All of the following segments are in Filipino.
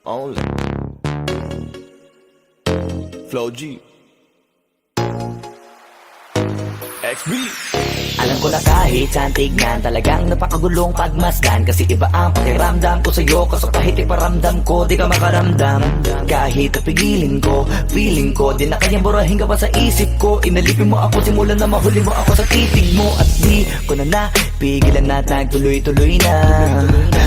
Only Flow G XB. Alam ko na kahit saan tignan, talagang napakagulong pagmasdan. Kasi iba ang pakiramdam ko sa'yo, kaso kahit iparamdam ko, di ka makaramdam. Kahit napigilin ko, feeling ko, di na kayang burahin ka pa sa isip ko. Inalipin mo ako, simulan na mahuli mo ako sa titig mo. At di ko na napigilan na nagtuloy-tuloy na.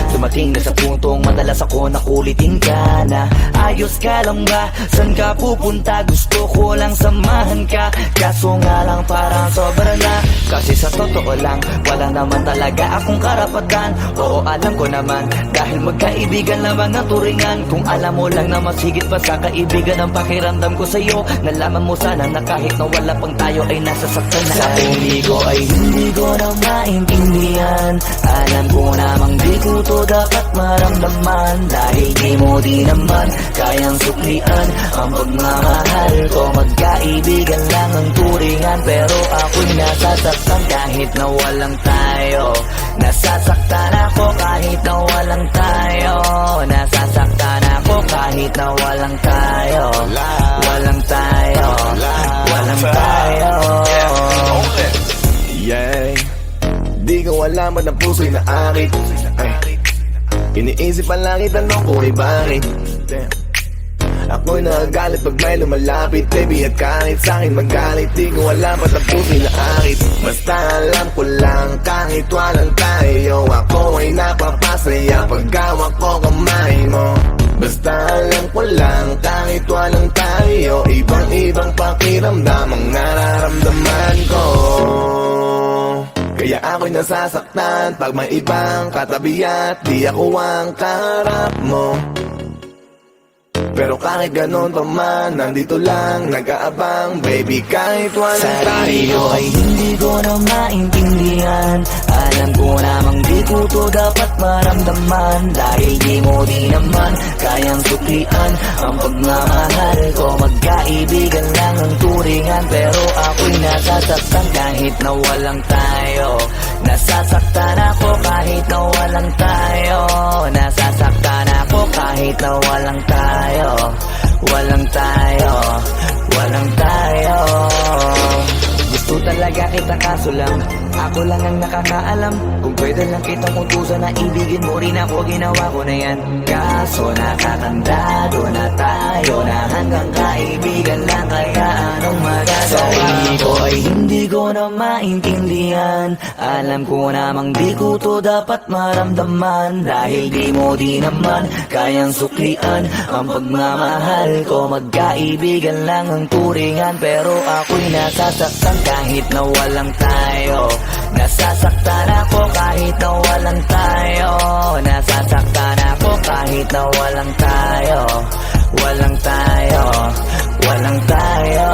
Dumating na sa puntong madalas ako nakulitin ka na. Ayos ka lang ba? San ka pupunta? Gusto ko lang samahan ka, kaso nga lang parang sobra na. Kasi sa totoo lang, wala naman talaga akong karapatan. Oo, alam ko naman, dahil magkaibigan lamang ang turingan. Kung alam mo lang na mas higit pa sa kaibigan ang pakiramdam ko sa'yo, nalaman mo sana na kahit na wala pang tayo ay nasasaktan na. Sa hindi ko ay hindi ko na maintindihan. Alam ko namang di ko to dapat maramdaman. Dahil di mo di naman kayang suklian ang pagmamahal ko. Magkaibigan lang ang turingan, pero ako'y nasasaktan kahit na walang tayo. Nasasaktan ako kahit na walang tayo. Nasasaktan ako kahit na walang tayo. Walang tayo. Walang tayo. Yeah. Di ko alam ba't ang puso'y naakit. Iniisip ang langit, tanong ko ay bakit. Ako'y nagagalit pag may lumalapit, baby, at kahit sa'kin magalit. Di ko alam ba't ang puso'y naakit. Basta alam ko lang kahit walang tayo, ako ay napapasaya pag hawak ko kamay mo. Basta alam ko lang kahit walang tayo, ibang-ibang pakiramdam ang nararamdaman ko. Kaya ako'y nasasaktan pag may ibang katabi at di ako ang kaharap mo. Pero kahit ganon pa man, nandito lang, nag-aabang, baby, kahit walang sarili tayo. ko ay hindi ko na maintindihan. Alam ko namang di ko to dapat maramdaman. Dahil di mo di naman kayang suklian ang pagmamahal ko. Magkaibigan lang ang turingan, pero ako'y nasasaktan kahit na walang tayo. Nasasaktan ako kahit na walang tayo. Nasasaktan ako kahit na walang tayo. Walang tayo. Walang tayo. Gusto talaga kita kaso lang ako lang ang nakakaalam. Kung pwede lang kitang utusan na ibigin mo rin ako, ginawa ko na yan. Kaso nakatandado na tayo na hanggang kaibigan lang, kaya anong magagawa? Sarili ko ay hindi ko na maintindihan. Alam ko namang di ko to dapat maramdaman. Dahil di mo di naman kayang suklian ang pagmamahal ko. Magkaibigan lang ang turingan, pero ako'y nasasaktan kahit na walang tayo. Nasasaktan ako kahit na walang tayo. Nasasaktan ako kahit na walang tayo. Walang tayo. Walang tayo.